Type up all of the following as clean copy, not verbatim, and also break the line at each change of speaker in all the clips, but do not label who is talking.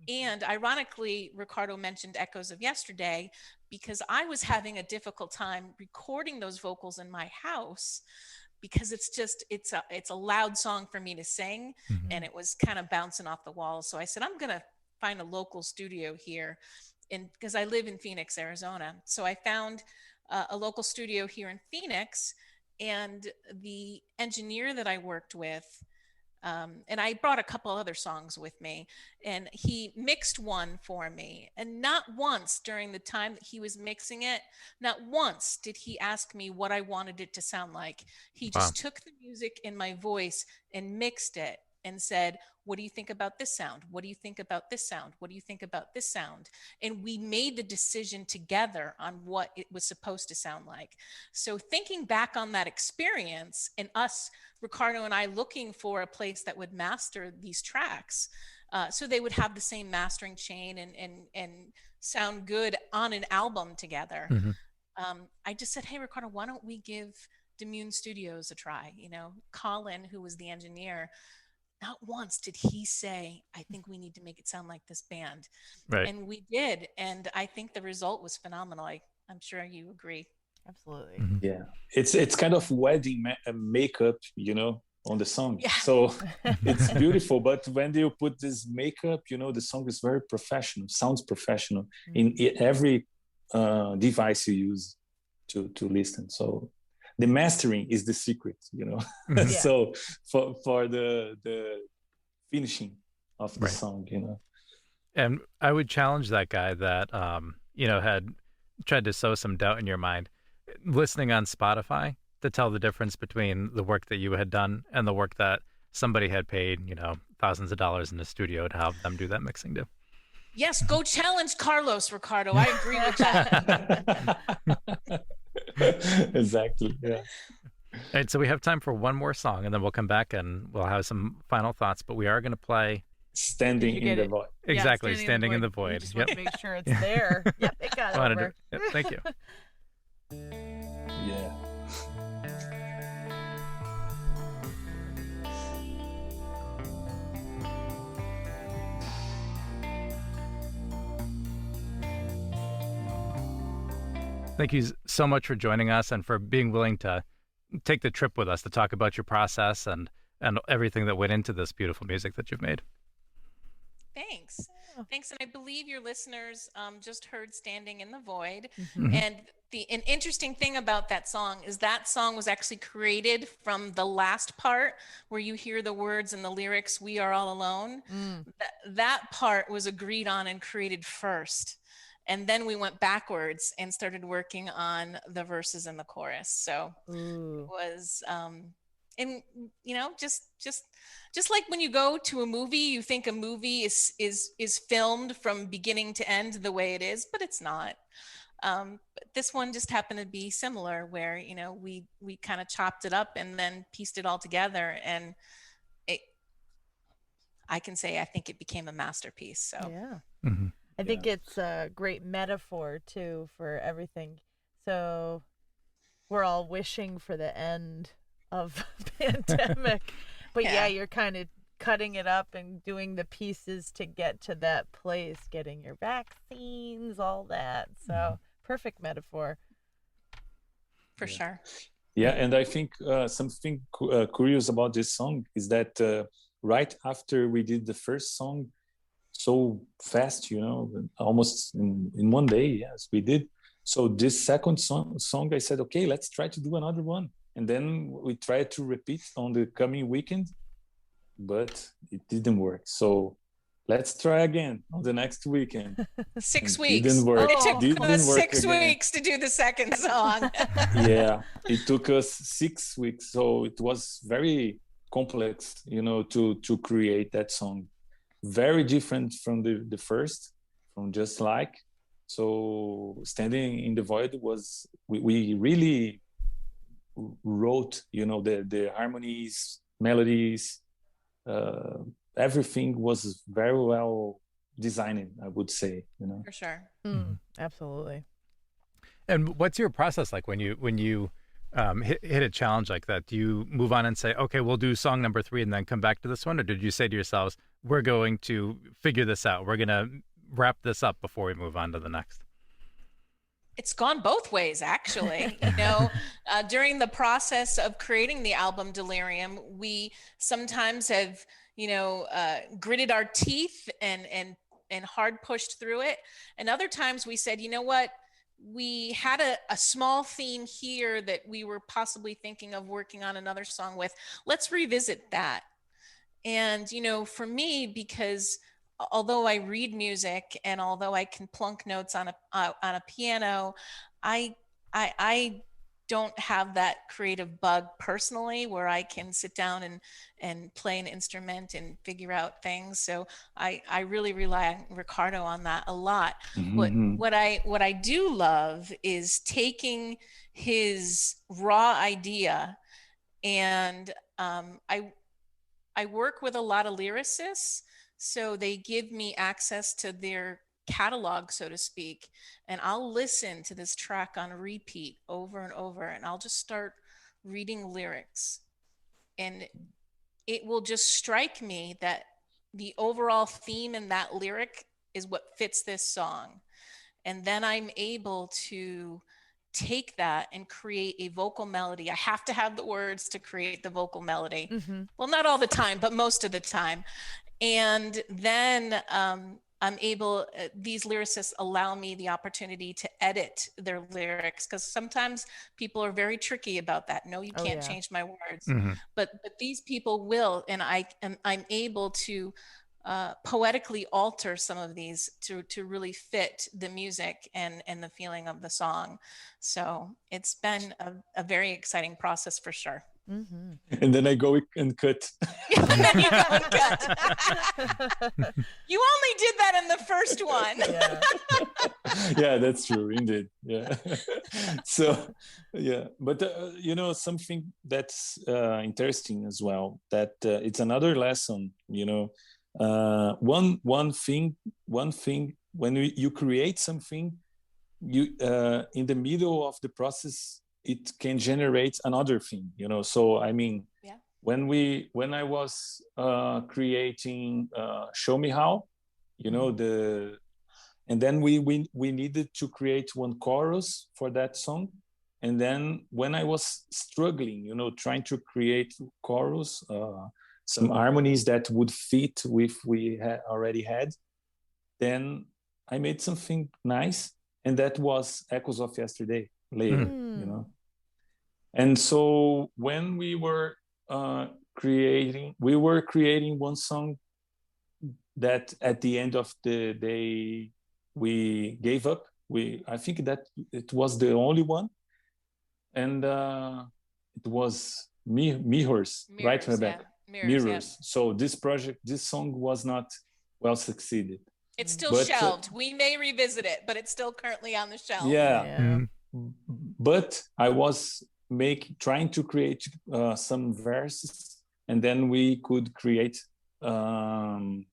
And ironically, Ricardo mentioned Echoes of Yesterday because I was having a difficult time recording those vocals in my house because it's a loud song for me to sing,
Mhm.
and it was kind of bouncing off the walls. So I said, I'm going to find a local studio here, and because I live in Phoenix, Arizona. So I found a local studio here in Phoenix, and the engineer that I worked with, and I brought a couple other songs with me, and he mixed one for me. And not once during the time that he was mixing it, not once did he ask me what I wanted it to sound like. He
Wow.
just took the music in my voice and mixed it and said, what do you think about this sound? What do you think about this sound? What do you think about this sound? And we made the decision together on what it was supposed to sound like. So thinking back on that experience and us, Ricardo and I, looking for a place that would master these tracks, so they would have the same mastering chain and sound good on an album together.
Hmm.
I just said, hey, Ricardo, why don't we give Demune Studios a try? You know, Colin, who was the engineer, not once did he say, I think we need to make it sound like this band.
Right.
And we did. And I think the result was phenomenal. I'm sure you agree.
Absolutely.
Hmm.
Yeah, it's kind of wedding makeup, on the song.
Yeah.
So it's
Mhm.
beautiful, but when you put this makeup, the song is very professional, sounds professional in every device you use to listen. So the mastering is the secret,
Mhm.
Yeah.
So for the finishing of the
Right.
song.
And I would challenge that guy that had tried to sow some doubt in your mind, listening on Spotify, to tell the difference between the work that you had done and the work that somebody had paid, thousands of dollars in the studio to have them do that mixing do.
Yes, go challenge Carlos, Ricardo. I agree with that.
Exactly. Yeah.
All right, so we have time for one more song, and then we'll come back and we'll have some final thoughts. But we are going to play
Standing
you
in
get
the
it?
void.
exactly "Standing in the
We
Void."
just
Yep.
want to make sure it's there. Yep, it got
Wanted to-
over.
yep, thank you.
Yeah.
Thank you so much for joining us and for being willing to take the trip with us to talk about your process and everything that went into this beautiful music that you've made.
Thanks. Thanks. And I believe your listeners just heard Standing in the Void.
Mhm.
Mhm.
And an interesting thing about that song is that song was actually created from the last part where you hear the words and the lyrics, "We are all alone."
Mm.
That part was agreed on and created first. And then we went backwards and started working on the verses and the chorus. So it
Ooh.
was and just like when you go to a movie, you think a movie is filmed from beginning to end the way it is, but it's not. But this one just happened to be similar, where we kind of chopped it up and then pieced it all together, and it, I can say I think it became a masterpiece. So
Yeah.
Mhm.
I think
Yeah.
it's a great metaphor too for everything. So we're all wishing for the end of the pandemic. But yeah,
yeah.
you're kind of cutting it up and doing the pieces to get to that place, getting your vaccines, all that. So perfect metaphor.
For
Yeah.
sure.
Yeah, and I think something curious about this song is that right after we did the first song, so fast, almost in one day, yes, we did. So this second song, I said, okay, let's try to do another one. And then we tried to repeat on the coming weekend, but it didn't work. So let's try again on the next weekend.
6
It
weeks.
didn't work.
It took
Oh.
us
Didn't work
6
again.
weeks to do the second song.
Yeah, it took us 6 weeks. So it was very complex, to create that song. Very different from the first, from Just Like. So Standing in the Void was, we really wrote, the harmonies, melodies, uh, everything was very well designed, I would say.
For sure.
Mm, absolutely.
And what's your process like when you hit a challenge like that, do you move on and say, okay, we'll do song number 3 and then come back to this one? Or did you say to yourselves, we're going to figure this out, we're going to wrap this up before we move on to the next?
It's gone both ways, actually. You know, during the process of creating the album Delirium, we sometimes have, you know, gritted our teeth and hard pushed through it. And other times we said, you know what, we had a small theme here that we were possibly thinking of working on another song with. Let's revisit that. And, you know, for me, because although I read music and although I can plunk notes on a piano, I, I don't have that creative bug personally where I can sit down and play an instrument and figure out things. So I really rely on Ricardo on that a lot.
Mm-hmm.
What I do love is taking his raw idea, and I work with a lot of lyricists, so they give me access to their catalog, so to speak, and I'll listen to this track on repeat over and over, and I'll just start reading lyrics, and it will just strike me that the overall theme in that lyric is what fits this song. And then I'm able to take that and create a vocal melody. I have to have the words to create the vocal melody.
Mm-hmm.
Well, not all the time, but most of the time. And then I'm able, these lyricists allow me the opportunity to edit their lyrics, because sometimes people are very tricky about that. No, you can't change my words.
Mm-hmm.
But these people will, and I'm able to poetically alter some of these to really fit the music and the feeling of the song. So it's been a very exciting process for sure.
Mm-hmm.
And then I go and cut.
And then you go and cut. You only did that in the first one.
Yeah.
Yeah, that's true, indeed. Yeah. So, yeah, but you know, something that's interesting as well, that it's another lesson. You know, one thing when you create something, you in the middle of the process, it can generate another thing, you know. So I mean,
yeah,
when I was creating Show Me How, you know, and then we needed to create one chorus for that song. And then when I was struggling, you know, trying to create chorus, some harmonies that would fit with we already had, then I made something nice, and that was Echoes of Yesterday later, you know. And so when we were creating one song that at the end of the day we gave up. I think that it was the only one, and it was Mirrors, right, Rebecca?
Yeah.
Mirrors.
Yeah.
So this song was not well succeeded.
It's still shelved. We may revisit it, but it's still currently on the shelf.
Yeah. But I was trying to create some verses, and then we could create the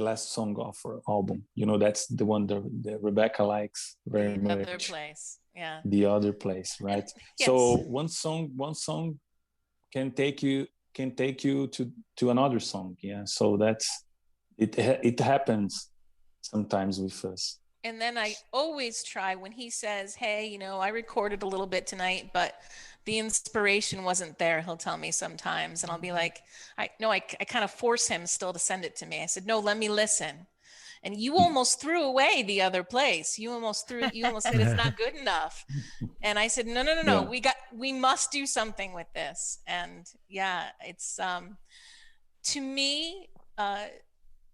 last song of our album. You know, that's the one that Rebecca likes very much.
The Other Place. Yeah.
The Other Place, right?
Yes.
So one song can take you to another song. Yeah. So that's it happens sometimes with us.
And then I always try when he says, hey, you know, I recorded a little bit tonight, but the inspiration wasn't there. He'll tell me sometimes, and I'll be like, I kind of force him still to send it to me. I said, no, let me listen. And you almost threw away The Other Place. You almost said it's not good enough. And I said, no. Yeah. We must do something with this. And yeah, it's, to me,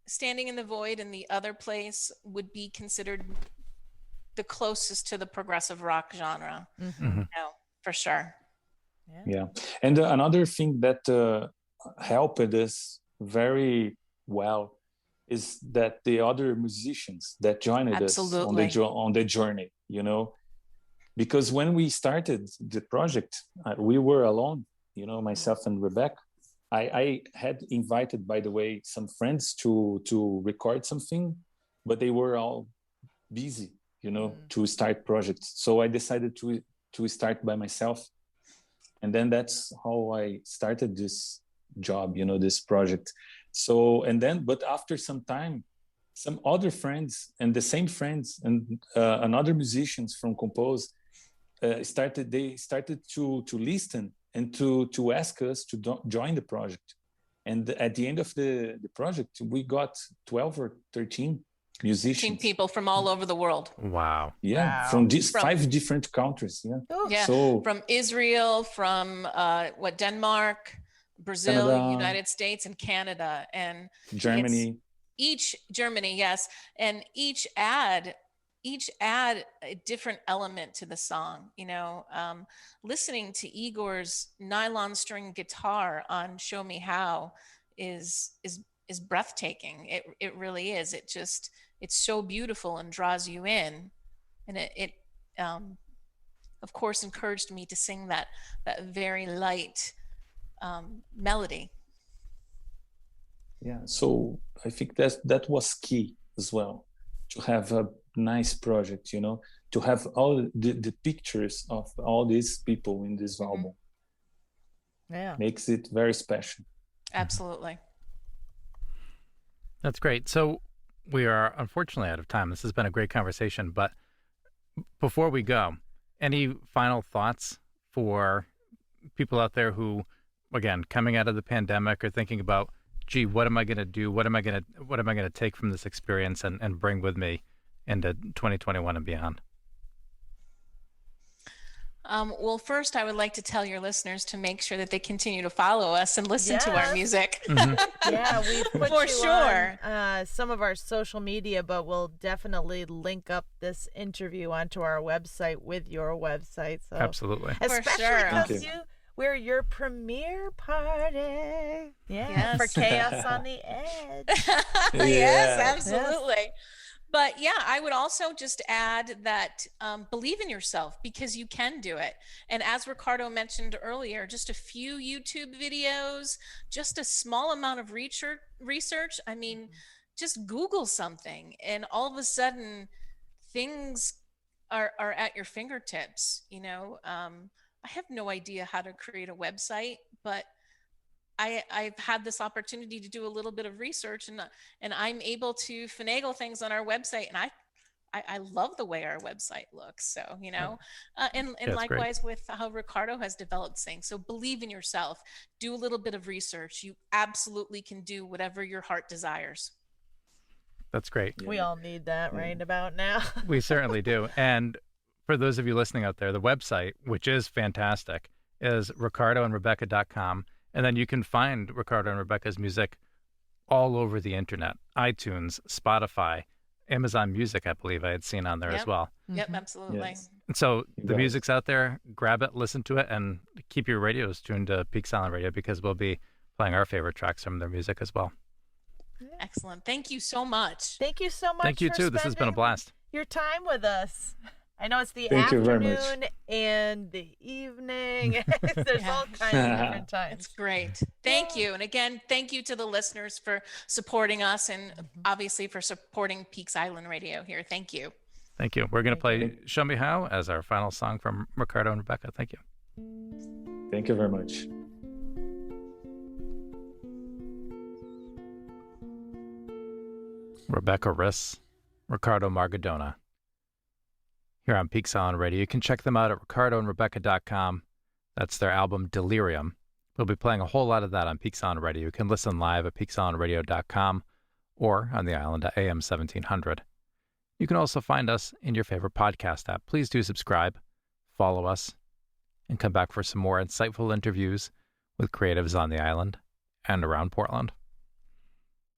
Standing in the Void and The Other Place would be considered the closest to the progressive rock genre.
Mm-hmm.
No, for sure.
Yeah. And another thing that helped us very well is that the other musicians that joined us on the journey, you know, because when we started the project, we were alone, you know, myself and Rebecca. I had invited, by the way, some friends to record something, but they were all busy, you know, to start projects. So I decided to start by myself. And then that's how I started this job, this project. So, and then, but after some time, some other friends and the same friends and another musicians from Compose started to listen and to ask us to join the project. And at the end of the project, we got 12 or 13 musicians.
People from all over the world.
Wow.
Yeah, from these 5 different countries. Yeah.
Yeah.
So
from Israel, from Denmark, Brazil,
Canada,
United States, and Canada, and
Germany.
Germany, yes, and each add a different element to the song. Listening to Igor's nylon string guitar on "Show Me How" is breathtaking. It really is. It's so beautiful and draws you in, and it of course encouraged me to sing that very light melody.
Yeah, so I think that was key as well, to have a nice project, to have all the pictures of all these people in this album.
Yeah,
makes it very special.
Absolutely.
That's great. So we are unfortunately out of time. This has been a great conversation, but before we go, any final thoughts for people out there who, again, coming out of the pandemic, are thinking about, gee, what am I going to do? What am I going to take from this experience and bring with me into 2021 and beyond?
Well, first, I would like to tell your listeners to make sure that they continue to follow us and listen to our music.
Mm-hmm.
Yeah, we've put
For
you
sure
on some of our social media, but we'll definitely link up this interview onto our website with your website. So
Absolutely.
especially
sure.
because we're your premiere party. Yeah,
Yes.
for Chaos on the Edge.
Yes, absolutely. But yeah, I would also just add that believe in yourself, because you can do it. And as Ricardo mentioned earlier, just a few YouTube videos, just a small amount of research. I mean, just Google something, and all of a sudden things are at your fingertips. I have no idea how to create a website, but I've had this opportunity to do a little bit of research, and I'm able to finagle things on our website, and I love the way our website looks. So, and likewise great. With how Ricardo has developed things. So believe in yourself, do a little bit of research. You absolutely can do whatever your heart desires.
That's great.
We all need that right about now.
We certainly do. And for those of you listening out there, the website, which is fantastic, is ricardoandrebecca.com. And then you can find Ricardo and Rebecca's music all over the internet: iTunes, Spotify, Amazon Music, I believe I had seen on there as well.
Yep, absolutely.
Yes.
And so the music's out there. Grab it, listen to it, and keep your radios tuned to Peak Silent Radio, because we'll be playing our favorite tracks from their music as well.
Excellent. Thank you so much.
Thank you so much.
Thank you too. This has been a blast.
Your time with us. I know it's the
Thank
afternoon and the evening. There's all kinds of different times.
It's great. Thank you. And again, thank you to the listeners for supporting us, and obviously for supporting Peaks Island Radio here. Thank you.
Thank you. We're going to play Show Me How as our final song from Ricardo and Rebecca. Thank you.
Thank you very much.
Rebecca Riss, Ricardo Margadona, here on Peak Silent Radio. You can check them out at ricardoandrebecca.com. That's their album Delirium. We'll be playing a whole lot of that on Peak Silent Radio. You can listen live at peaksilentradio.com or on the island at AM 1700. You can also find us in your favorite podcast app. Please do subscribe, follow us, and come back for some more insightful interviews with creatives on the island and around Portland.